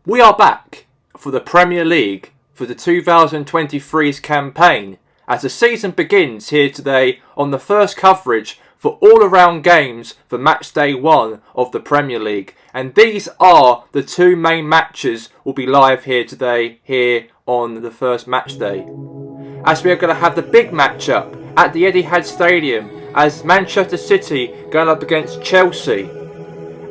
We are back for the Premier League for the 2023's campaign as the season begins here today on the first coverage for all-around games for Matchday 1 of the Premier League. And these are the two main matches will be live here today here on the first Matchday. As we are going to have the big matchup at the Etihad Stadium as Manchester City going up against Chelsea.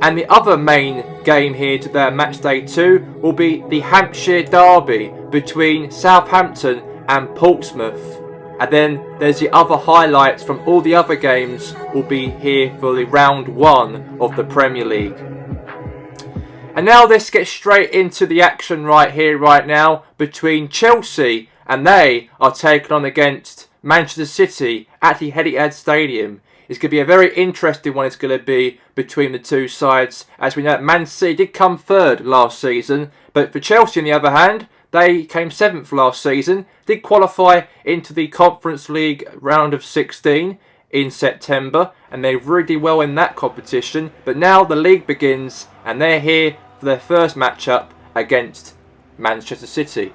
And the other main game here today at Matchday 2 will be the Hampshire Derby between Southampton and Portsmouth. And then there's the other highlights from all the other games will be here for the round 1 of the Premier League. And now let's get straight into the action right here, right now, between Chelsea, and they are taking on against Manchester City at the Etihad Stadium. It's going to be a very interesting one. It's going to be between the two sides. As we know, Man City did come third last season. But for Chelsea, on the other hand, they came 7th last season. Did qualify into the Conference League round of 16 in September. And they really did well in that competition. But now the league begins. And they're here for their first matchup against Manchester City.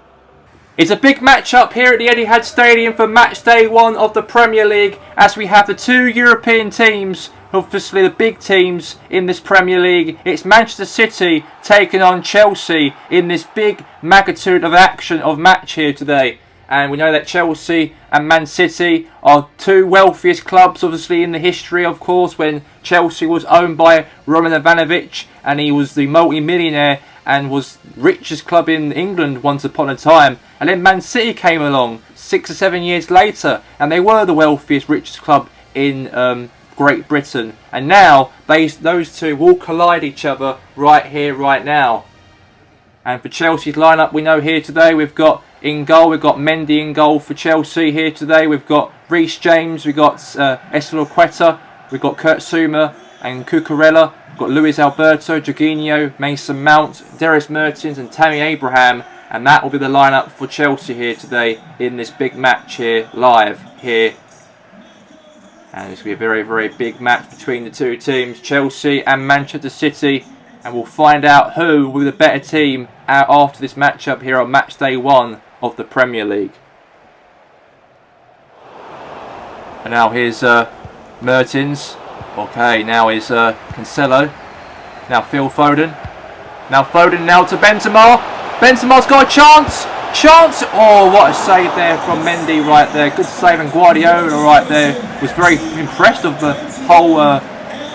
It's a big match-up here at the Etihad Stadium for Matchday 1 of the Premier League as we have the two European teams, obviously the big teams in this Premier League. It's Manchester City taking on Chelsea in this big magnitude of action of match here today. And we know that Chelsea and Man City are two wealthiest clubs, obviously, in the history, of course, when Chelsea was owned by Roman Abramovich and he was the multi-millionaire and was richest club in England once upon a time. And then Man City came along 6 or 7 years later and they were the wealthiest, richest club in Great Britain. And now those two will collide each other right here, right now. And for Chelsea's lineup, we know here today we've got in goal, we've got Mendy in goal for Chelsea here today. We've got Reece James, we've got Eslor-Quetta, we've got Kurt Zouma and Cucurella. We've got Luis Alberto, Jorginho, Mason Mount, Dries Mertens and Tammy Abraham. And that will be the lineup for Chelsea here today in this big match here, live here. And it's going to be a very, very big match between the two teams, Chelsea and Manchester City. And we'll find out who will be the better team after this matchup here on Matchday 1 of the Premier League. And now here's Mertens. Okay, now is Cancelo. Now Phil Foden. Now Foden now to Benzema. Benzema's got a chance. Oh, what a save there from Mendy right there. Good save, and Guardiola right there was very impressed of the whole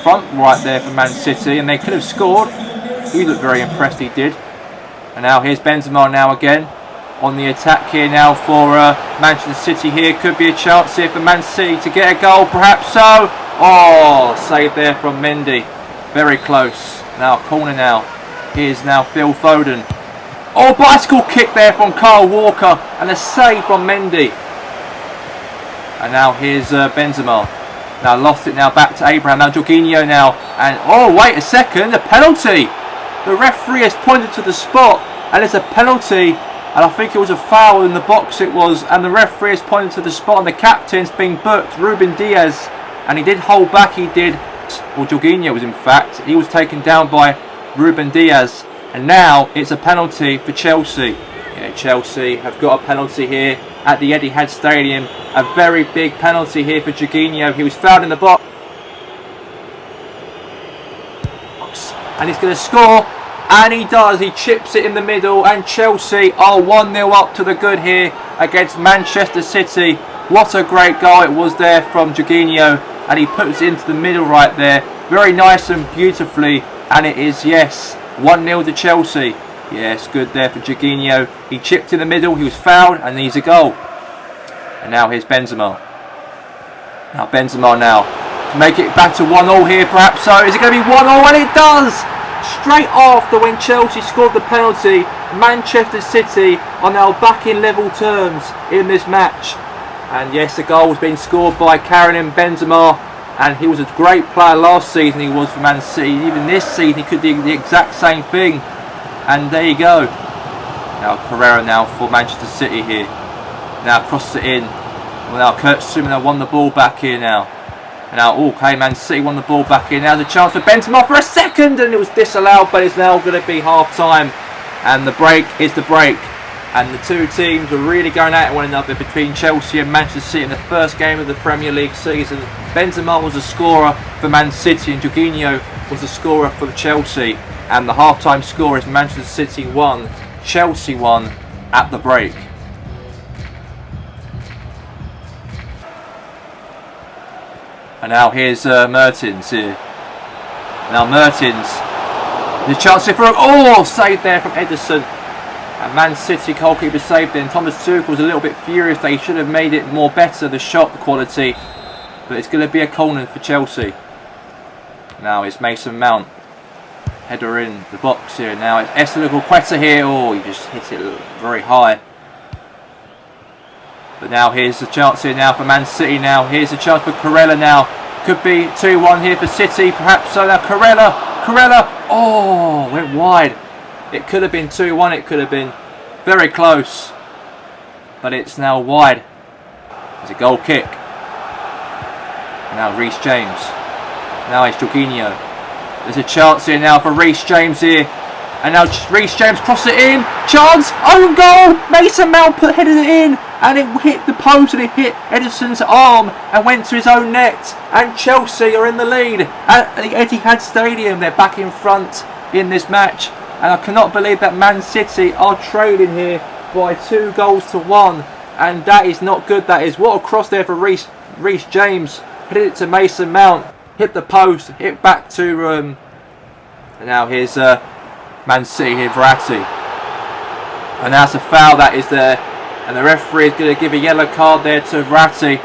front right there for Man City, and they could have scored. He looked very impressed, he did. And now here's Benzema now again on the attack here now for Manchester City here. Could be a chance here for Man City to get a goal, perhaps so. Oh, save there from Mendy. Very close. Now corner now. Here's now Phil Foden. Oh, bicycle kick there from Kyle Walker and a save from Mendy. And now here's Benzema. Now lost it now back to Abraham. Now Jorginho now. And oh, wait a second. A penalty. The referee has pointed to the spot and it's a penalty. And I think it was a foul in the box it was. And the referee has pointed to the spot and the captain's being booked. Ruben Diaz. And he did hold back, he did. Or Jorginho was in fact. He was taken down by Ruben Diaz. And now it's a penalty for Chelsea. Yeah, Chelsea have got a penalty here at the Etihad Stadium. A very big penalty here for Jorginho. He was fouled in the box. And he's going to score. And he does. He chips it in the middle. And Chelsea are 1-0 up to the good here against Manchester City. What a great goal it was there from Jorginho. And he puts it into the middle right there. Very nice and beautifully. And it is, yes, 1-0 to Chelsea. Yes, good there for Jorginho. He chipped in the middle. He was fouled. And he's a goal. And now here's Benzema. Now Benzema now. To make it back to 1-0 here, perhaps so. Is it going to be 1-0? And it does! Straight after when Chelsea scored the penalty, Manchester City are now back in level terms in this match. And yes, the goal was being scored by Karim Benzema, and he was a great player last season, he was for Man City. Even this season he could do the exact same thing. And there you go. Now Carrera now for Manchester City here. Now crosses it in. Well, now Kurt Zouma won the ball back here now. And now, okay, Man City won the ball back in. Now there's a chance for Benzema for a second, and it was disallowed, but it's now going to be half time. And the break is the break. And the two teams were really going at one another between Chelsea and Manchester City in the first game of the Premier League season. Benzema was the scorer for Man City and Jorginho was the scorer for Chelsea. And the half-time score is Manchester City 1, Chelsea 1 at the break. And now here's Mertens here. Now Mertens, the chance to throw. Oh, saved there from Ederson. And Man City goalkeeper saved it. And Thomas Tuchel was a little bit furious that he should have made it more better, the shot quality. But it's going to be a corner for Chelsea. Now it's Mason Mount. Header in the box here. Now it's Quetta here. Oh, he just hit it very high. But now here's the chance here now for Man City now. Here's the chance for Corella now. Could be 2-1 here for City. Perhaps so now. Corella. Oh, went wide. It could have been 2-1. It could have been very close. But it's now wide. It's a goal kick. Now Reece James. Now it's Jorginho. There's a chance here now for Reece James here. And now Reece James cross it in. Chance. Own goal. Mason Mount headed it in. And it hit the post and it hit Ederson's arm and went to his own net. And Chelsea are in the lead at the Etihad Stadium. They're back in front in this match. And I cannot believe that Man City are trailing here by 2-1. And that is not good. That is. What a cross there for Reece James. Hit it to Mason Mount. Hit the post. Hit back to... And now here's Man City here, Verratti. And that's a foul that is there. And the referee is going to give a yellow card there to Verratti.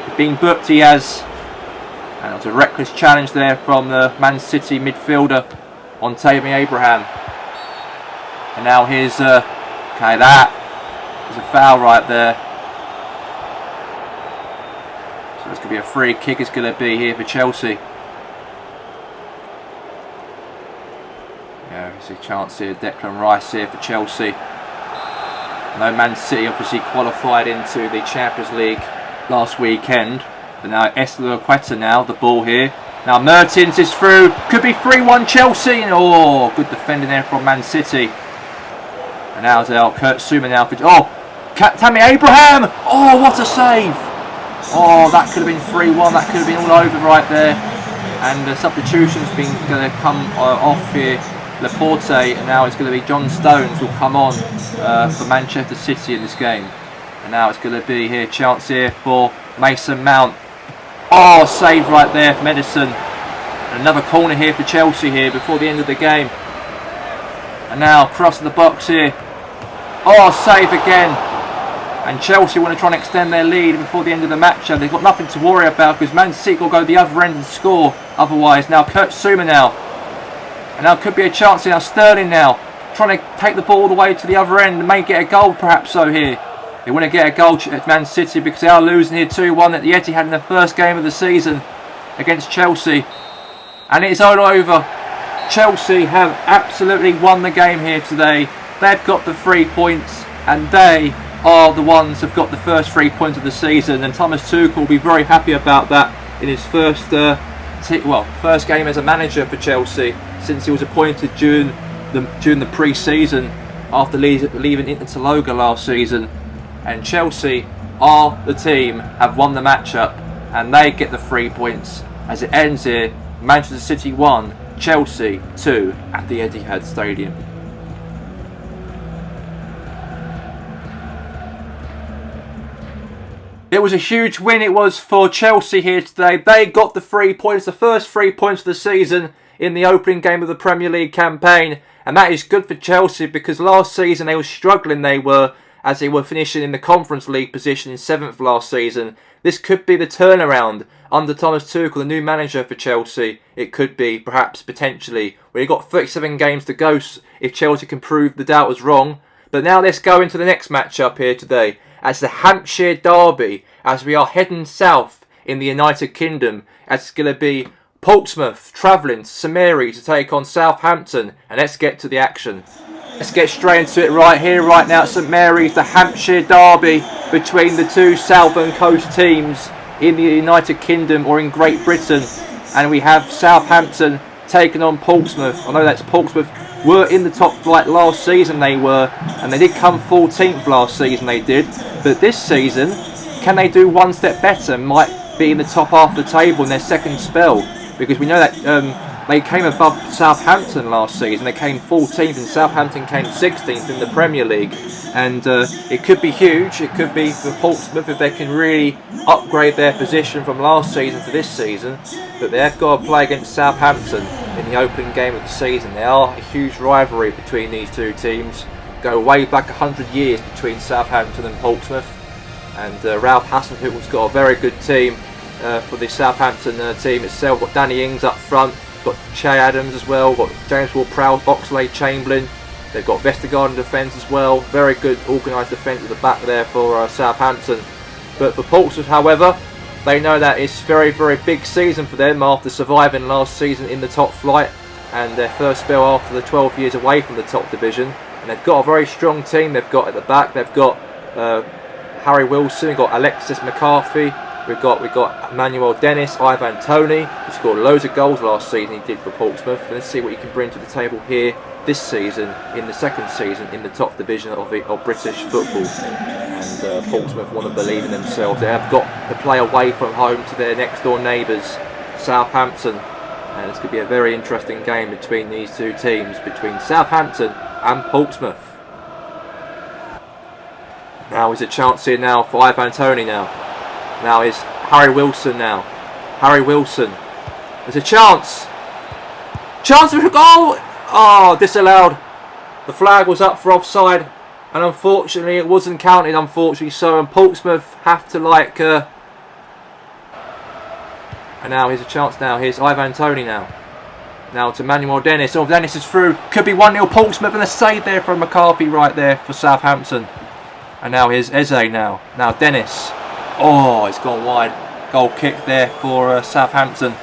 He's being booked, he has. And it was a reckless challenge there from the Man City midfielder on Tammy Abraham. And now here's, okay, that is a foul right there. So it's going to be a free kick, it's going to be here for Chelsea. Yeah, there's a chance here, Declan Rice here for Chelsea. No, Man City obviously qualified into the Champions League last weekend. But now Quetta now, the ball here. Now Mertens is through. Could be 3-1 Chelsea. Oh, good defending there from Man City. And now Kurt Zouma now for... Oh, Tammy Abraham. Oh, what a save. Oh, that could have been 3-1. That could have been all over right there. And the substitution's been going to come off here. Laporte, and now it's going to be John Stones will come on for Manchester City in this game. And now it's going to be here, chance here for Mason Mount. Oh, save right there from Ederson. And another corner here for Chelsea here before the end of the game. And now cross the box here. Oh, save again. And Chelsea want to try and extend their lead before the end of the match. They've got nothing to worry about because Man City will go the other end and score otherwise. Now Kurt Zouma now. And now could be a chance here. Now Sterling now trying to take the ball all the way to the other end and may get a goal perhaps so here. They want to get a goal at Man City because they are losing here 2-1 at the Etihad in the first game of the season against Chelsea. And it's all over. Chelsea have absolutely won the game here today. They've got the 3 points and they are the ones who've got the first 3 points of the season. And Thomas Tuchel will be very happy about that in his first game as a manager for Chelsea since he was appointed during the pre-season after leaving Interloga last season. And Chelsea are the team, have won the matchup, and they get the 3 points as it ends here. Manchester City 1, Chelsea 2 at the Etihad Stadium. It was a huge win it was for Chelsea here today. They got the 3 points, the first 3 points of the season in the opening game of the Premier League campaign. And that is good for Chelsea because last season they were struggling, as they were finishing in the Conference League position in 7th last season. This could be the turnaround under Thomas Tuchel, the new manager for Chelsea. It could be, perhaps, potentially. We've got 37 games to go if Chelsea can prove the doubt was wrong. But now let's go into the next matchup here today. As the Hampshire Derby, as we are heading south in the United Kingdom. As it's going to be Portsmouth travelling to St Mary to take on Southampton. And let's get to the action. Let's get straight into it right here, right now at St Mary's, the Hampshire Derby between the two Southern Coast teams in the United Kingdom or in Great Britain. And we have Southampton taking on Portsmouth. I know that Portsmouth were in the top flight last season, they were, and they did come 14th last season, they did. But this season, can they do one step better? Might be in the top half of the table in their second spell, because we know that they came above Southampton last season. They came 14th and Southampton came 16th in the Premier League. And it could be huge. It could be for Portsmouth if they can really upgrade their position from last season to this season. But they have got to play against Southampton in the opening game of the season. There are a huge rivalry between these two teams. Go way back 100 years between Southampton and Portsmouth. And Ralph Hasenhüttl's got a very good team for the Southampton team itself. Got Danny Ings up front. Got Che Adams as well. Got James Ward-Prowse, Oxlade-Chamberlain. They've got Vestergaard in defence as well. Very good organised defence at the back there for Southampton. But for Portsmouth, however, they know that it's a very, very big season for them after surviving last season in the top flight and their first spell after the 12 years away from the top division. And they've got a very strong team they've got at the back. They've got Harry Wilson, we've got Alexis McCarthy, we've got Emmanuel Dennis, Ivan Toney, who scored loads of goals last season he did for Portsmouth. And let's see what he can bring to the table here this season, in the second season in the top division of British football. And Portsmouth want to believe in themselves. They have got to play away from home to their next door neighbours, Southampton. And it's going to be a very interesting game between these two teams, between Southampton and Portsmouth. Now is a chance here now for Ivan Toney now. Now is Harry Wilson now. Harry Wilson. There's a chance. Chance for a goal! Oh, disallowed. The flag was up for offside, and unfortunately it wasn't counted, unfortunately so, and Portsmouth have to and now here's a chance now. Here's Ivan Toney now. Now to Emmanuel Dennis. Oh, Dennis is through. Could be 1-0 Portsmouth, and a save there from McCarthy right there for Southampton. And now here's Eze now. Now Dennis. Oh, it's gone wide. Goal kick there for Southampton.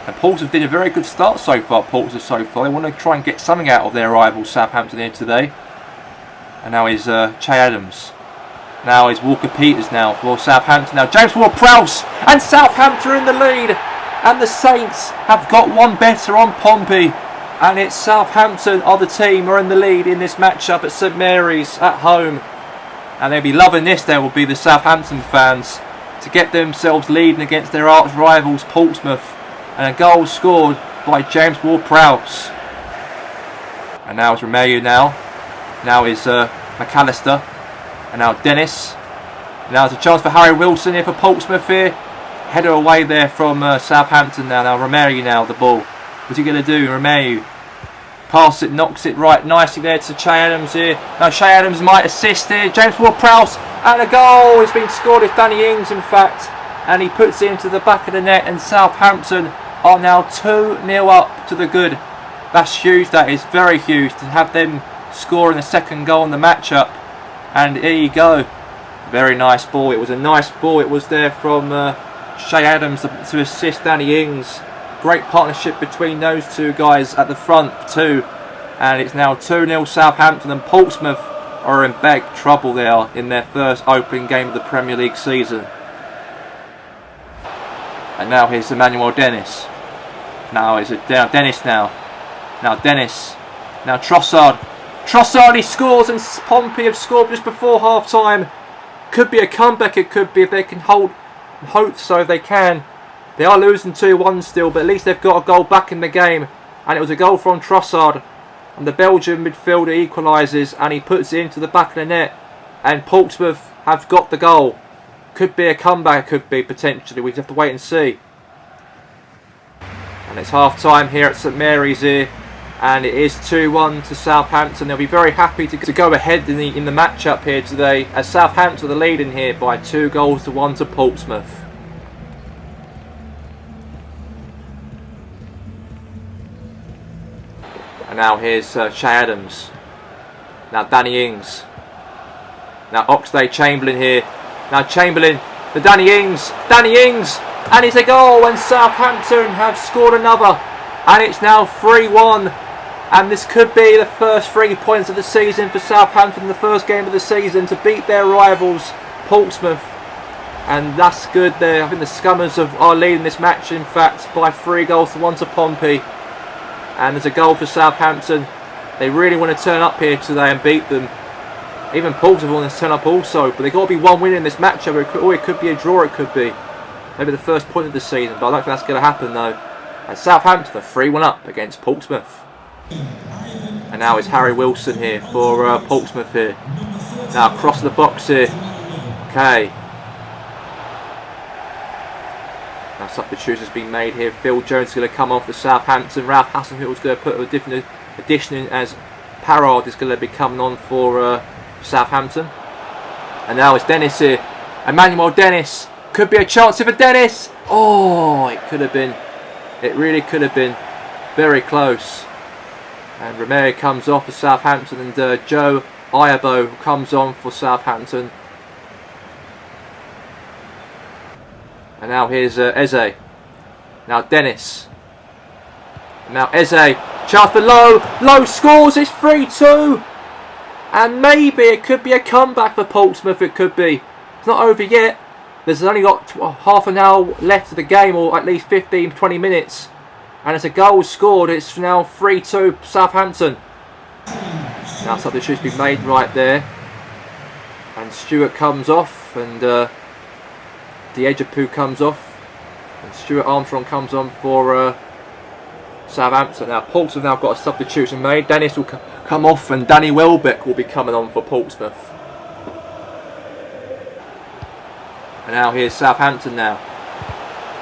And Portsmouth did a very good start so far. They want to try and get something out of their rivals Southampton here today. And now is Che Adams. Now is Walker Peters now for Southampton. Now James Ward-Prowse, and Southampton are in the lead. And the Saints have got one better on Pompey. And it's Southampton are the team are in the lead in this matchup at St Mary's at home. And they'll be loving this. There will be the Southampton fans to get themselves leading against their arch rivals Portsmouth. And a goal scored by James Ward-Prowse. And now it's Romeu now. Now is McAllister. And now Dennis. And now there's a chance for Harry Wilson here for Portsmouth here. Header away there from Southampton now. Now Romeu now, the ball. What's he going to do? Romeu. Pass it, knocks it right nicely there to Che Adams here. Now Che Adams might assist here. James Ward-Prowse. And a goal has been scored. It's Danny Ings in fact. And he puts it into the back of the net, and Southampton are now 2-0 up to the good. That's huge, that is very huge, to have them scoring the second goal in the matchup. And here you go. Very nice ball. It was a nice ball. It was there from Che Adams to assist Danny Ings. Great partnership between those two guys at the front too. And it's now 2-0 Southampton, and Portsmouth are in big trouble there in their first opening game of the Premier League season. And now here's Emmanuel Dennis. Now is it down Dennis now. Now Dennis. Now Trossard. Trossard, he scores, and Pompey have scored just before half time. Could be a comeback, it could be, if they can hold hope so, if they can. They are losing 2-1 still, but at least they've got a goal back in the game. And it was a goal from Trossard. And the Belgian midfielder equalises, and he puts it into the back of the net. And Portsmouth have got the goal. Could be a comeback, could be potentially. We have to wait and see. And it's half time here at St Mary's here, and it is 2-1 to Southampton. They'll be very happy to go ahead in the matchup here today, as Southampton are leading here by 2-1 to Portsmouth. And now here's Che Adams. Now Danny Ings. Now Oxlade-Chamberlain here. Now Chamberlain, the Danny Ings, and it's a goal, and Southampton have scored another, and it's now 3-1, and this could be the first 3 points of the season for Southampton, the first game of the season, to beat their rivals Portsmouth, and that's good there. I think the Scummers are leading this match in fact by 3-1 to Pompey, And there's a goal for Southampton. They really want to turn up here today and beat them. Even Portsmouth want to turn up also, but they've got to be one win in this match. Or it could be a draw, it could be. Maybe the first point of the season, but I don't think that's going to happen though. And Southampton are 3-1 up against Portsmouth. And now it's Harry Wilson here for Portsmouth here. Now across the box here. Okay. Now substitutions being made here. Phil Jones is going to come on for Southampton. Ralph Hasenhüttl's going to put a different addition in as Parrard is going to be coming on for Southampton. And now it's Dennis here. Emmanuel Dennis. Could be a chance here for Dennis. Oh, it could have been. It really could have been. Very close. And Romero comes off for Southampton, and Joe Iabo comes on for Southampton. And now here's Eze. Now Dennis. And now Eze. Chance for Lowe. Lowe scores. It's 3-2. And maybe it could be a comeback for Portsmouth. It could be. It's not over yet. There's only got half an hour left of the game, or at least 15-20 minutes. And as a goal scored, it's now 3-2 Southampton. Now substitutions been made right there. And Stewart comes off, and Diejapu comes off. And Stuart Armstrong comes on for Southampton. Now Portsmouth have now got a substitution made. Dennis will come off, and Danny Welbeck will be coming on for Portsmouth. And now here's Southampton now.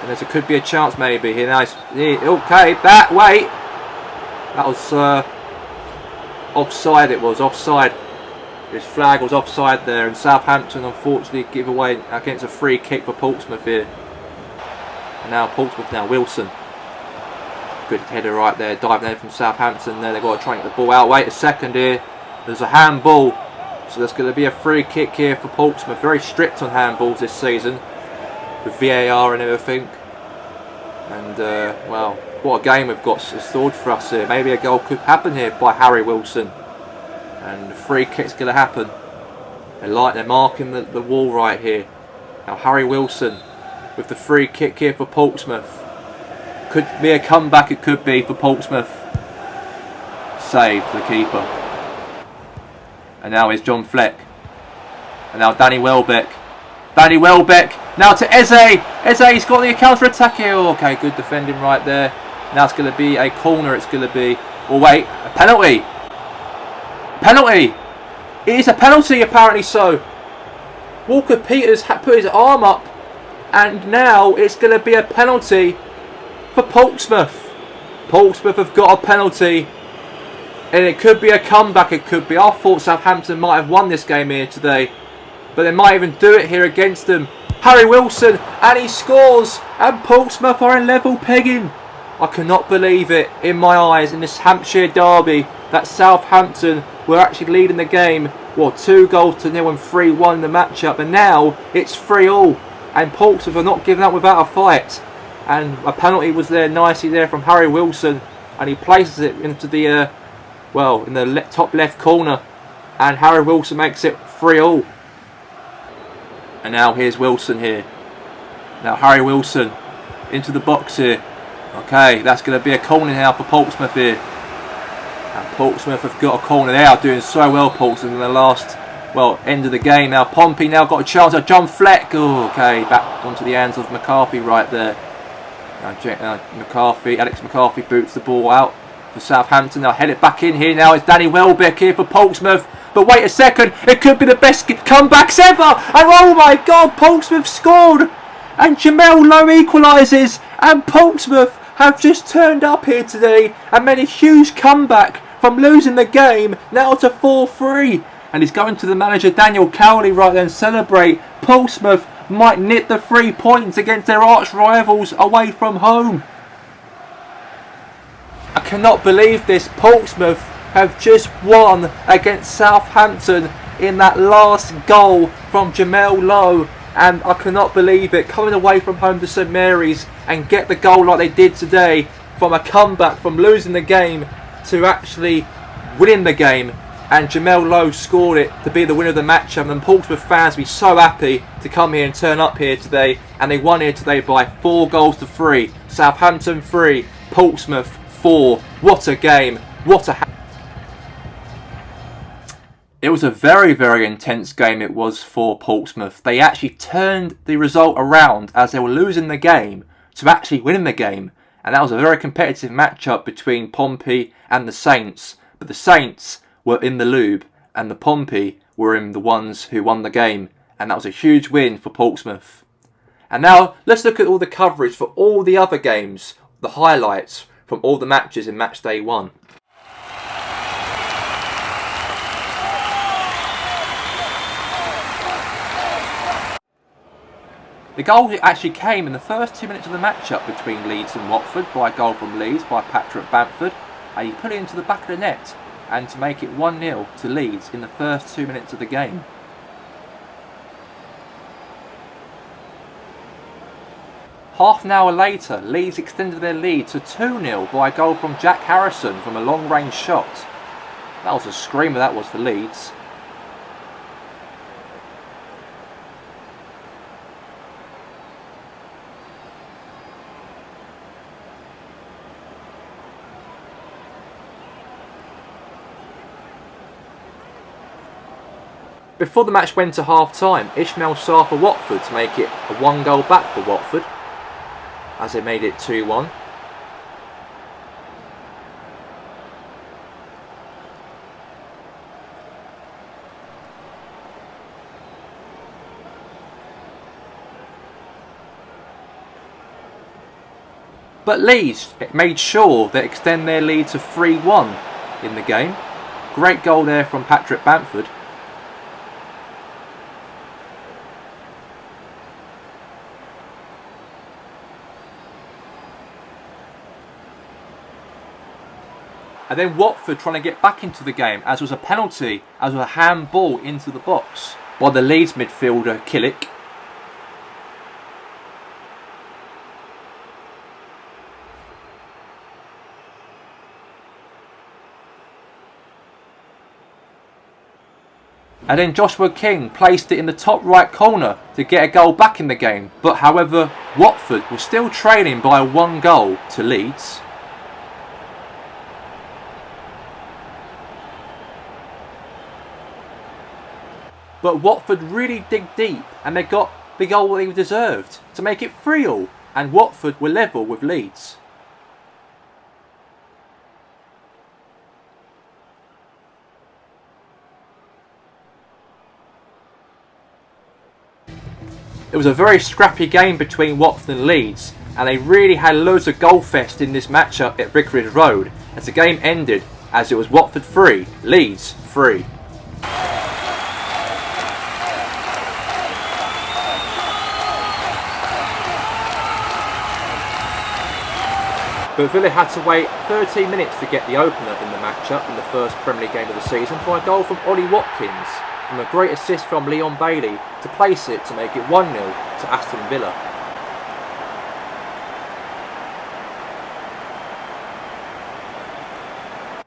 And there could be a chance maybe here. Now okay, that way. That was offside. It was offside. His flag was offside there, and Southampton unfortunately give away against a free kick for Portsmouth here. And now Portsmouth now. Wilson. Good header right there, diving in from Southampton there. They've got to try and get the ball out. Wait a second here. There's a handball. So there's going to be a free kick here for Portsmouth. Very strict on handballs this season, with VAR and everything. And well, what a game we've got stored for us here. Maybe a goal could happen here by Harry Wilson. And the free kick's going to happen. They're marking the wall right here. Now Harry Wilson with the free kick here for Portsmouth. Could be a comeback, it could be for Portsmouth. Saved the keeper. And now it's John Fleck. And now Danny Welbeck. Danny Welbeck. Now to Eze. Eze's got the counter attack here. Oh, okay, good defending right there. Now it's going to be a corner. It's going to be. Oh wait, a penalty. Penalty. It is a penalty apparently. So Walker Peters put his arm up, and now it's going to be a penalty for Portsmouth. Portsmouth have got a penalty. And it could be a comeback, it could be. I thought Southampton might have won this game here today, but they might even do it here against them. Harry Wilson, and he scores, and Portsmouth are in level pegging. I cannot believe it in my eyes in this Hampshire derby that Southampton were actually leading the game. Well, 2-0 and 3-1 in the matchup, and now it's 3-all. And Portsmouth are not giving up without a fight. And a penalty was there nicely there from Harry Wilson, and he places it into the well, in the top left corner, and Harry Wilson makes it 3-all. And now here's Wilson here. Now Harry Wilson into the box here. Okay, that's going to be a corner now for Portsmouth here. And Portsmouth have got a corner. They are doing so well, Portsmouth, in the last, well, end of the game. Now Pompey now got a chance at John Fleck. Oh, okay, back onto the hands of McCarthy right there. Alex McCarthy boots the ball out for Southampton. They'll head it back in here. Now it's Danny Welbeck here for Portsmouth. But wait a second, it could be the best comebacks ever. And oh my God, Portsmouth scored. And Jamel Lowe equalises. And Portsmouth have just turned up here today and made a huge comeback from losing the game now to 4-3. And he's going to the manager Daniel Cowley right there and celebrate. Portsmouth might knit the 3 points against their arch rivals away from home. I cannot believe this. Portsmouth have just won against Southampton in that last goal from Jamel Lowe, and I cannot believe it. Coming away from home to St Mary's and get the goal like they did today, from a comeback from losing the game to actually winning the game, and Jamel Lowe scored it to be the winner of the match. And Portsmouth fans will be so happy to come here and turn up here today, and they won here today by 4-3. Southampton 3, Portsmouth 4. What a game. What a... It was a very, very intense game it was for Portsmouth. They actually turned the result around as they were losing the game to actually winning the game. And that was a very competitive matchup between Pompey and the Saints. But the Saints were in the lube and the Pompey were in the ones who won the game. And that was a huge win for Portsmouth. And now let's look at all the coverage for all the other games, the highlights from all the matches in Matchday 1. The goal actually came in the first 2 minutes of the matchup between Leeds and Watford by a goal from Leeds by Patrick Bamford, and he put it into the back of the net and to make it 1-0 to Leeds in the first 2 minutes of the game. Half an hour later, Leeds extended their lead to 2-0 by a goal from Jack Harrison from a long-range shot. That was a screamer, that was, for Leeds. Before the match went to half-time, Ismail Sarr for Watford to make it a 1-goal back for Watford, as they made it 2-1. But Leeds made sure they extend their lead to 3-1 in the game. Great goal there from Patrick Bamford. And then Watford trying to get back into the game, as was a penalty, as was a handball into the box by the Leeds midfielder Killick. And then Joshua King placed it in the top right corner to get a goal back in the game. But however, Watford was still trailing by 1 goal to Leeds. But Watford really dig deep and they got the goal they deserved to make it 3-3, and Watford were level with Leeds. It was a very scrappy game between Watford and Leeds, and they really had loads of goal fest in this matchup at Vicarage Road, as the game ended as it was Watford 3, Leeds 3. But Villa had to wait 13 minutes to get the opener in the matchup in the first Premier League game of the season for a goal from Ollie Watkins, from a great assist from Leon Bailey to place it to make it 1-0 to Aston Villa.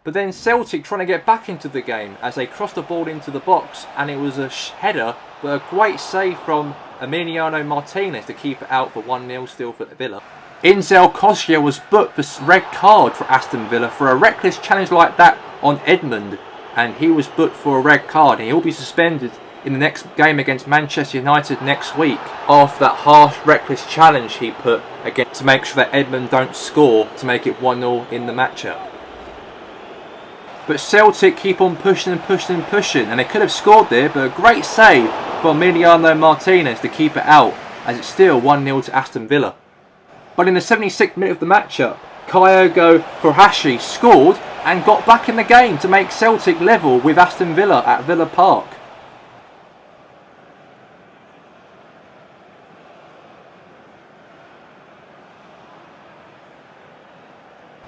But then Celtic trying to get back into the game as they crossed the ball into the box, and it was a header, but a great save from Emiliano Martinez to keep it out for 1-0 still for Villa. Inzel Kosia was booked for red card for Aston Villa for a reckless challenge like that on Edmund, and he was booked for a red card, and he'll be suspended in the next game against Manchester United next week after that harsh reckless challenge he put again to make sure that Edmund don't score to make it 1-0 in the matchup. But Celtic keep on pushing and pushing and pushing, and they could have scored there, but a great save from Emiliano Martinez to keep it out, as it's still 1-0 to Aston Villa. But in the 76th minute of the matchup, Kyogo Furuhashi scored and got back in the game to make Celtic level with Aston Villa at Villa Park.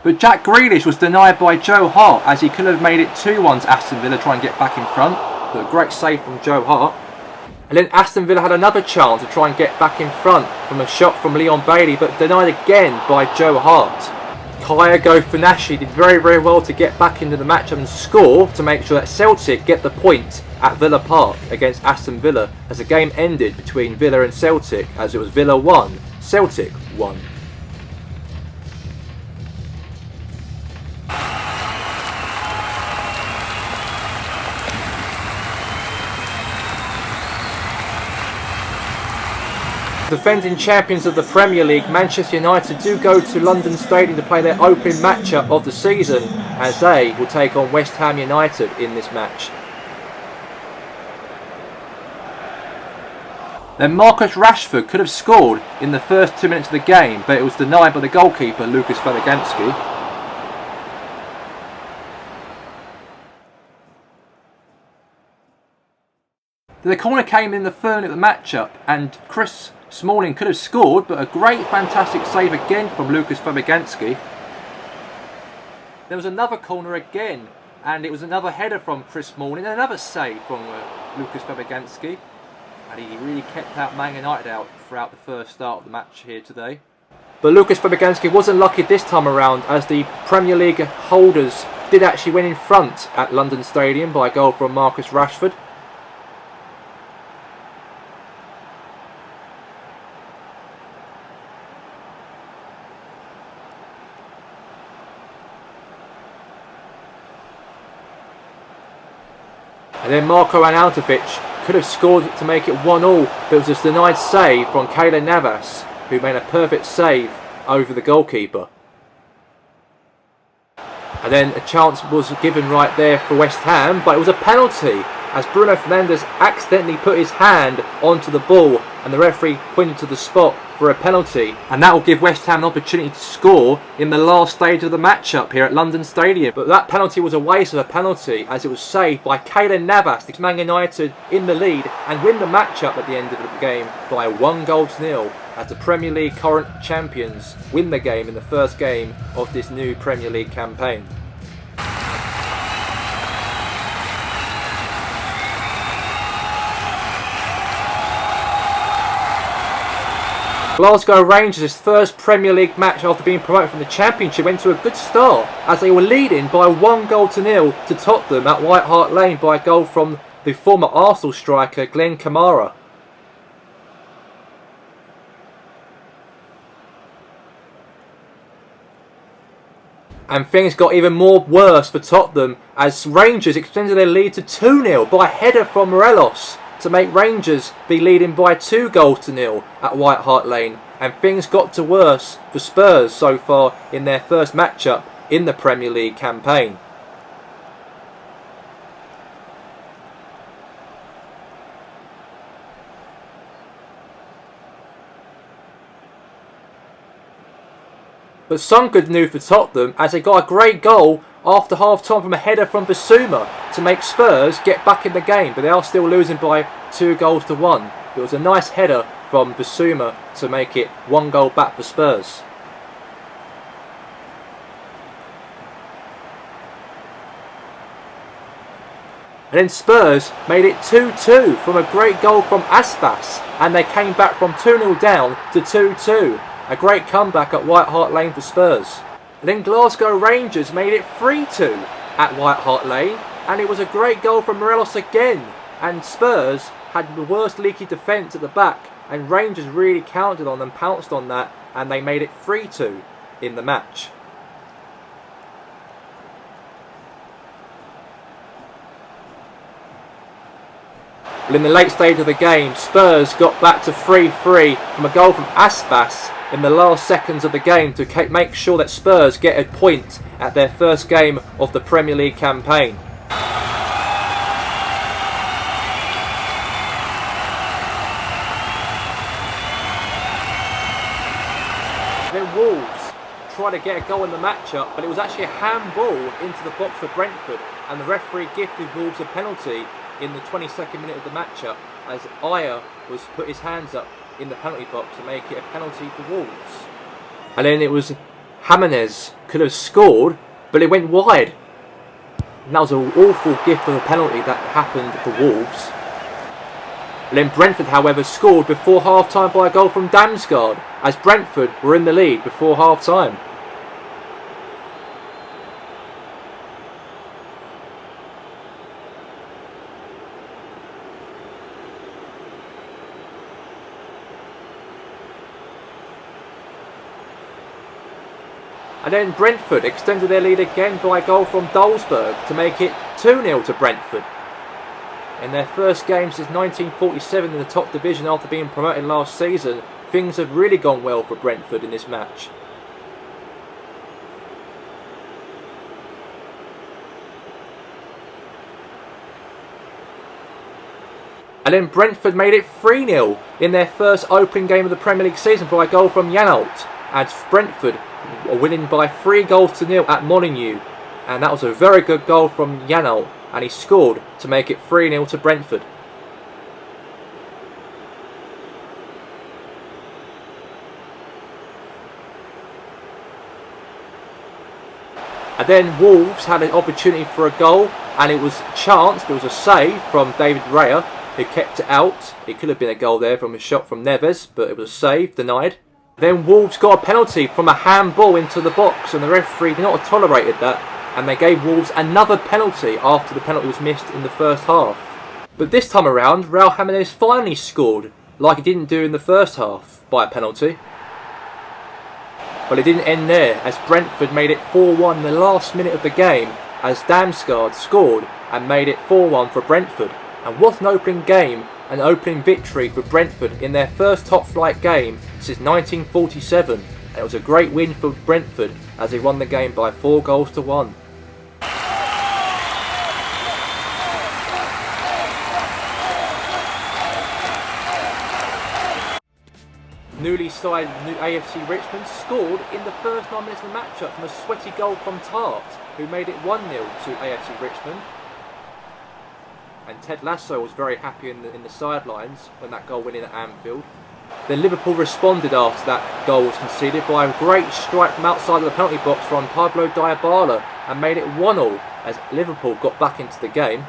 But Jack Grealish was denied by Joe Hart, as he could have made it 2-1 to Aston Villa, try and get back in front. But a great save from Joe Hart. And then Aston Villa had another chance to try and get back in front from a shot from Leon Bailey, but denied again by Joe Hart. Kyogo Furuhashi did very, very well to get back into the match and score to make sure that Celtic get the point at Villa Park against Aston Villa, as the game ended between Villa and Celtic, as it was Villa 1, Celtic 1. Defending champions of the Premier League, Manchester United do go to London Stadium to play their opening matchup of the season, as they will take on West Ham United in this match. Then Marcus Rashford could have scored in the first 2 minutes of the game, but it was denied by the goalkeeper, Lucas Fabianski. The corner came in the third of the matchup, and Chris Smalling could have scored, but a great, fantastic save again from Lucas Fabianski. There was another corner again, and it was another header from Chris Smalling, and another save from Lucas Fabianski. And he really kept Man United out throughout the first start of the match here today. But Lucas Fabianski wasn't lucky this time around, as the Premier League holders did actually win in front at London Stadium by a goal from Marcus Rashford. And then Marko Arnautovic could have scored to make it 1-1, but it was a denied save from Keylor Navas, who made a perfect save over the goalkeeper. And then a chance was given right there for West Ham, but it was a penalty, as Bruno Fernandes accidentally put his hand onto the ball, and the referee pointed to the spot for a penalty, and that will give West Ham an opportunity to score in the last stage of the matchup here at London Stadium. But that penalty was a waste of a penalty, as it was saved by Keylor Navas to keep Man United in the lead and win the matchup at the end of the game by 1-0, as the Premier League current champions win the game in the first game of this new Premier League campaign. Glasgow Rangers' first Premier League match after being promoted from the Championship went to a good start, as they were leading by 1-0 to Tottenham at White Hart Lane by a goal from the former Arsenal striker Glenn Kamara. And things got even more worse for Tottenham, as Rangers extended their lead to 2-0 by a header from Morelos to make Rangers be leading by 2-0 at White Hart Lane, and things got to worse for Spurs so far in their first matchup in the Premier League campaign. But some good news for Tottenham, as they got a great goal after half-time from a header from Bissouma to make Spurs get back in the game, but they are still losing by 2-1. It was a nice header from Bissouma to make it 1 back for Spurs. And then Spurs made it 2-2 from a great goal from Aspas, and they came back from 2-0 down to 2-2. A great comeback at White Hart Lane for Spurs. And then Glasgow Rangers made it 3-2 at White Hart Lane, and it was a great goal from Morelos again. And Spurs had the worst leaky defence at the back, and Rangers really counted on them, pounced on that, and they made it 3-2 in the match. But in the late stage of the game, Spurs got back to 3-3 from a goal from Aspas in the last seconds of the game to make sure that Spurs get a point at their first game of the Premier League campaign. Then Wolves tried to get a goal in the matchup, but it was actually a handball into the box for Brentford, and the referee gifted Wolves a penalty in the 22nd minute of the matchup, as Ayer was put his hands up in the penalty box to make it a penalty for Wolves. And then it was Jimenez could have scored, but it went wide. And that was an awful gift of a penalty that happened for Wolves. And then Brentford, however, scored before half-time by a goal from Damsgaard, as Brentford were in the lead before half-time. And then Brentford extended their lead again by a goal from Dolsberg to make it 2-0 to Brentford. In their first game since 1947 in the top division after being promoted last season, things have really gone well for Brentford in this match. And then Brentford made it 3-0 in their first opening game of the Premier League season by a goal from Janelt, as Brentford were winning by 3-0 at Molineux. And that was a very good goal from Janelt, and he scored to make it 3-0 to Brentford. And then Wolves had an opportunity for a goal, and it was chanced. It was a save from David Raya, who kept it out. It could have been a goal there from a shot from Neves, but it was a save, denied. Then Wolves got a penalty from a handball into the box, and the referee did not have tolerated that, and they gave Wolves another penalty after the penalty was missed in the first half. But this time around, Raul Jimenez finally scored, like he didn't do in the first half, by a penalty. But it didn't end there, as Brentford made it 4-1 in the last minute of the game, as Damsgaard scored and made it 4-1 for Brentford. And what an opening game, an opening victory for Brentford in their first top flight game since 1947. And it was a great win for Brentford as they won the game by 4-1. Newly signed AFC Richmond scored in the first 9 minutes of the matchup from a sweaty goal from Tart, who made it 1-0 to AFC Richmond. And Ted Lasso was very happy in the sidelines when that goal went in at Anfield. Then Liverpool responded after that goal was conceded by a great strike from outside of the penalty box from Pablo Dybala and made it 1-1 as Liverpool got back into the game.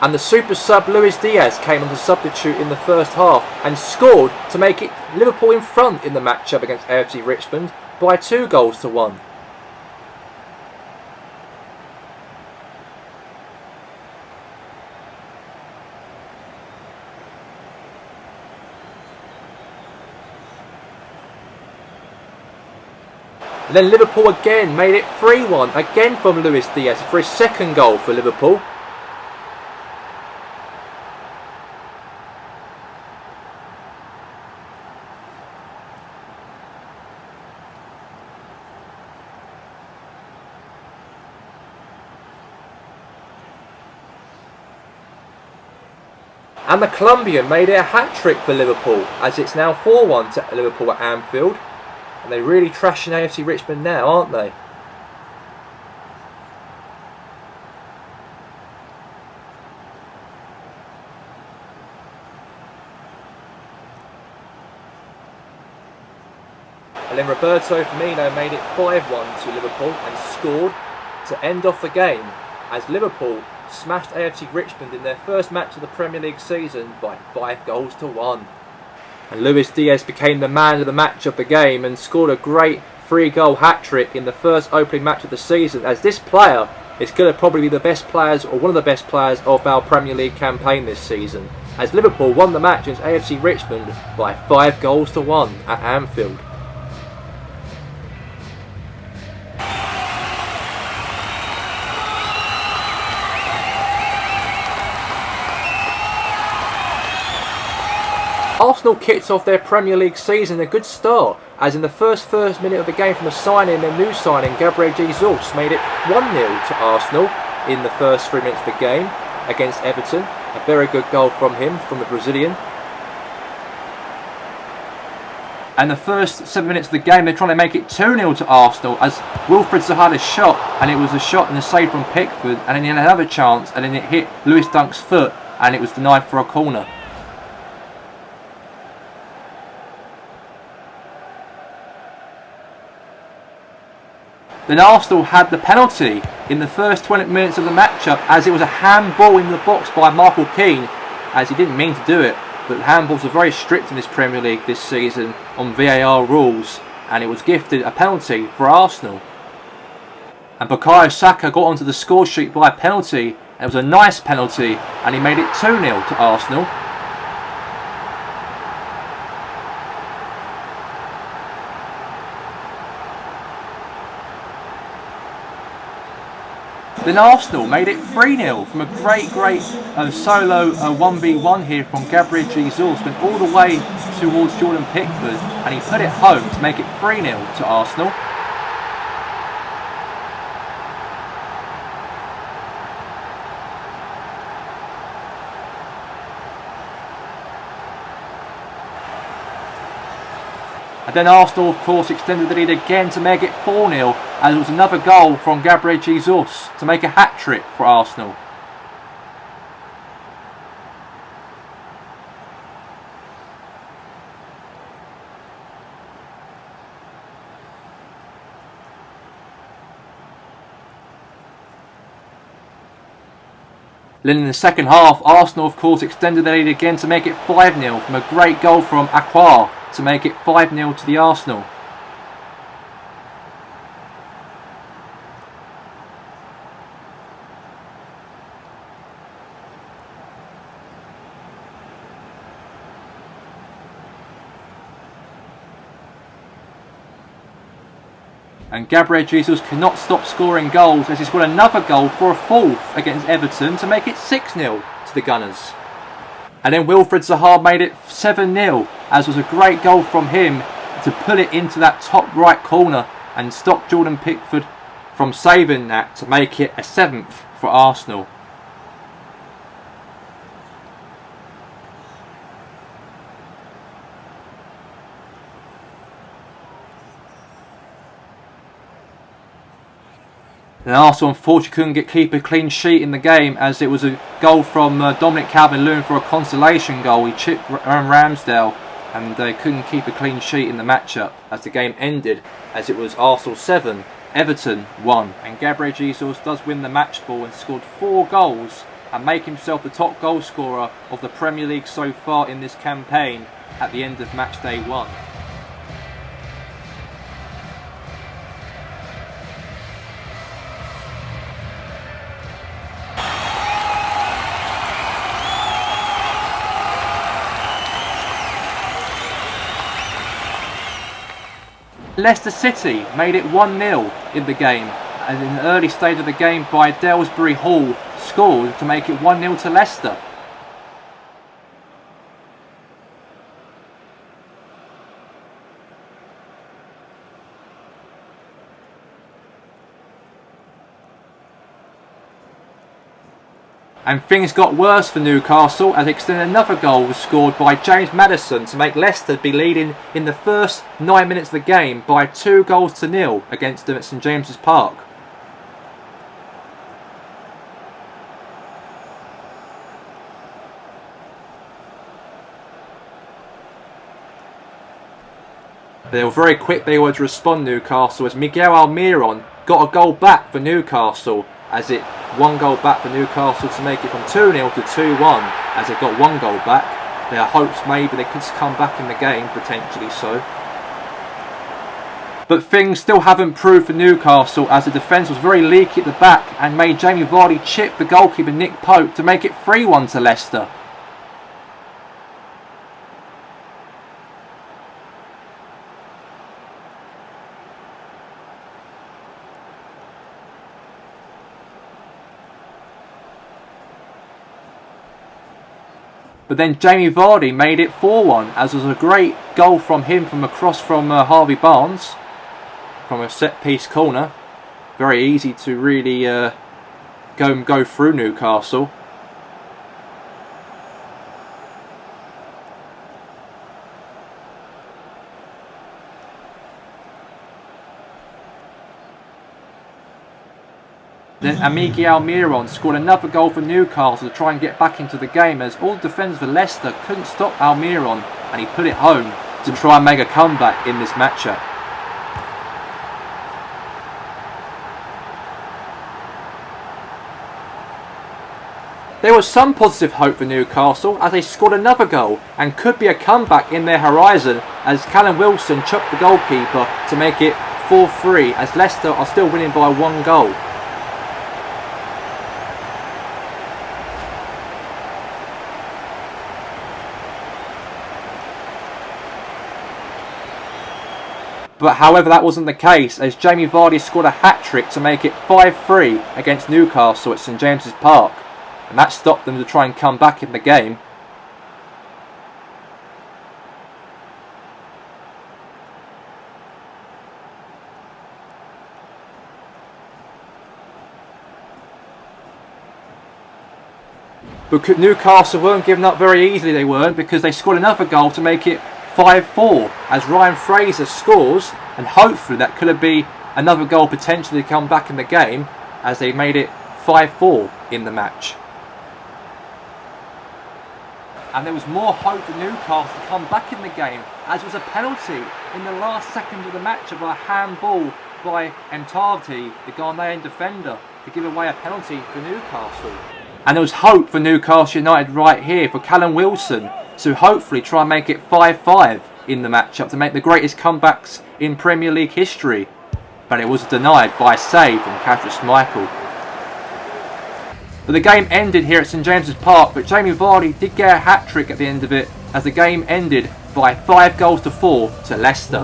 And the super sub Luis Diaz came on to substitute in the first half and scored to make it Liverpool in front in the matchup against AFC Richmond by 2-1. And then Liverpool again made it 3-1, again from Luis Diaz for his second goal for Liverpool. And the Colombian made it a hat-trick for Liverpool, as it's now 4-1 to Liverpool at Anfield. And they're really trashing AFC Richmond now, aren't they? And then Roberto Firmino made it 5-1 to Liverpool and scored to end off the game, as Liverpool smashed AFC Richmond in their first match of the Premier League season by 5-1. And Luis Diaz became the man of the match of the game and scored a great 3-goal hat-trick in the first opening match of the season, as this player is going to probably be the best players, or one of the best players of our Premier League campaign this season, as Liverpool won the match against AFC Richmond by 5-1 at Anfield. Arsenal kicked off their Premier League season a good start, as in the first minute of the game from the signing, their new signing, Gabriel Jesus, made it 1-0 to Arsenal in the first 3 minutes of the game against Everton. A very good goal from him, from the Brazilian. And the first 7 minutes of the game, they're trying to make it 2-0 to Arsenal, as Wilfried Zaha had a shot, and it was a shot and a save from Pickford, and then he had another chance, and then it hit Lewis Dunk's foot, and it was denied for a corner. Then Arsenal had the penalty in the first 20 minutes of the matchup, as it was a handball in the box by Michael Keane, as he didn't mean to do it, but handballs are very strict in this Premier League this season on VAR rules, and it was gifted a penalty for Arsenal. And Bukayo Saka got onto the score sheet by a penalty, and it was a nice penalty, and he made it 2-0 to Arsenal. Then Arsenal made it 3-0 from a great solo 1v1 here from Gabriel Jesus. Went all the way towards Jordan Pickford and he put it home to make it 3-0 to Arsenal. And then Arsenal, of course, extended the lead again to make it 4-0, as it was another goal from Gabriel Jesus to make a hat-trick for Arsenal. Then in the second half, Arsenal, of course, extended the lead again to make it 5-0 from a great goal from Aqua to make it 5-0 to the Arsenal. And Gabriel Jesus cannot stop scoring goals as he scored another goal for a fourth against Everton to make it 6-0 to the Gunners. And then Wilfried Zaha made it 7-0, as was a great goal from him to pull it into that top right corner and stop Jordan Pickford from saving that to make it a 7th for Arsenal. And Arsenal unfortunately couldn't keep a clean sheet in the game, as it was a goal from Dominic Calvert-Lewin for a consolation goal. He chipped Ramsdale and they couldn't keep a clean sheet in the matchup as the game ended, as it was Arsenal 7, Everton 1. And Gabriel Jesus does win the match ball and scored 4 goals and make himself the top goal scorer of the Premier League so far in this campaign at the end of Matchday 1. Leicester City made it 1-0 in the game, and in the early stage of the game by Delsbury Hall scored to make it 1-0 to Leicester. And things got worse for Newcastle as another goal was scored by James Maddison to make Leicester be leading in the first 9 minutes of the game by 2-0 against them at St James's Park. They were very quick to respond, Newcastle, as Miguel Almiron got a goal back for Newcastle, as it 1 goal back for Newcastle to make it from 2-0 to 2-1, as they got 1 goal back. There are hopes maybe they could come back in the game, potentially so. But things still haven't proved for Newcastle, as the defence was very leaky at the back and made Jamie Vardy chip the goalkeeper Nick Pope to make it 3-1 to Leicester. But then Jamie Vardy made it 4-1, as was a great goal from him from across from Harvey Barnes from a set piece corner. Very easy to really go through Newcastle. Then Miguel Almiron scored another goal for Newcastle to try and get back into the game, as all the defenders for Leicester couldn't stop Almiron and he put it home to try and make a comeback in this matchup. There was some positive hope for Newcastle as they scored another goal and could be a comeback in their horizon, as Callum Wilson chopped the goalkeeper to make it 4-3, as Leicester are still winning by 1 goal. But however, that wasn't the case, as Jamie Vardy scored a hat-trick to make it 5-3 against Newcastle at St James's Park, and that stopped them to try and come back in the game. But Newcastle weren't giving up very easily, they weren't, because they scored another goal to make it 5-4 as Ryan Fraser scores, and hopefully that could be another goal potentially to come back in the game as they made it 5-4 in the match. And there was more hope for Newcastle to come back in the game, as there was a penalty in the last second of the match of a handball by Mtavti, the Ghanaian defender, to give away a penalty for Newcastle. And there was hope for Newcastle United right here for Callum Wilson to hopefully try and make it 5-5 in the matchup to make the greatest comebacks in Premier League history. But it was denied by a save from Kadri Schmeichel. But the game ended here at St James's Park, but Jamie Vardy did get a hat-trick at the end of it as the game ended by 5-4 to Leicester.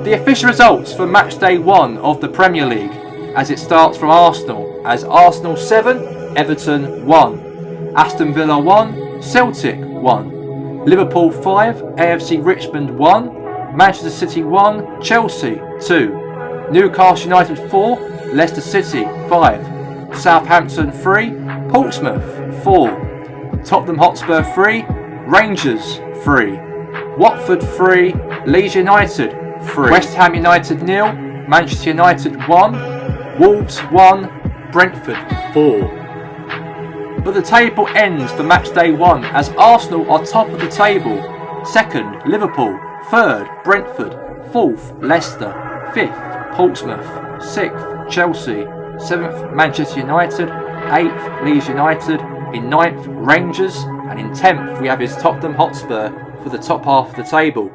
The official results for Matchday 1 of the Premier League, as it starts from Arsenal, as Arsenal 7, Everton 1, Aston Villa 1, Celtic 1, Liverpool 5, AFC Richmond 1, Manchester City 1, Chelsea 2, Newcastle United 4, Leicester City 5, Southampton 3, Portsmouth 4, Tottenham Hotspur 3, Rangers 3, Watford 3, Leeds United 3, West Ham United 0, Manchester United 1, Wolves 1, Brentford 4. But the table ends for Matchday 1 as Arsenal are top of the table, 2nd Liverpool, 3rd Brentford, 4th Leicester, 5th Portsmouth, 6th Chelsea, 7th Manchester United, 8th Leeds United, in 9th Rangers, and in 10th we have his Tottenham Hotspur for the top half of the table.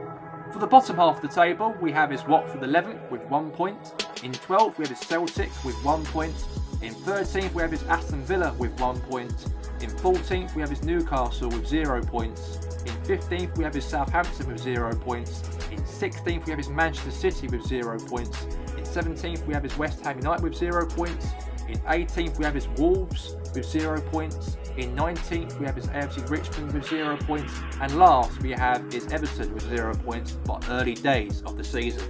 For the bottom half of the table we have his Watford 11th with 1 point, in 12th we have his Celtic with 1 point, in 13th we have his Aston Villa with 1 point, in 14th we have his Newcastle with 0 points, in 15th we have his Southampton with 0 points, in 16th we have his Manchester City with 0 points, in 17th we have his West Ham United with 0 points, in 18th we have his Wolves with 0 points, in 19th we have his AFC Richmond with 0 points, and last we have his Everton with 0 points, but early days of the season.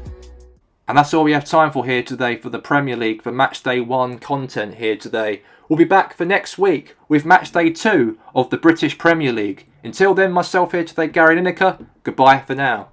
And that's all we have time for here today for the Premier League, for Matchday 1 content here today. We'll be back for next week with Matchday 2 of the British Premier League. Until then, myself here today, Gary Lineker. Goodbye for now.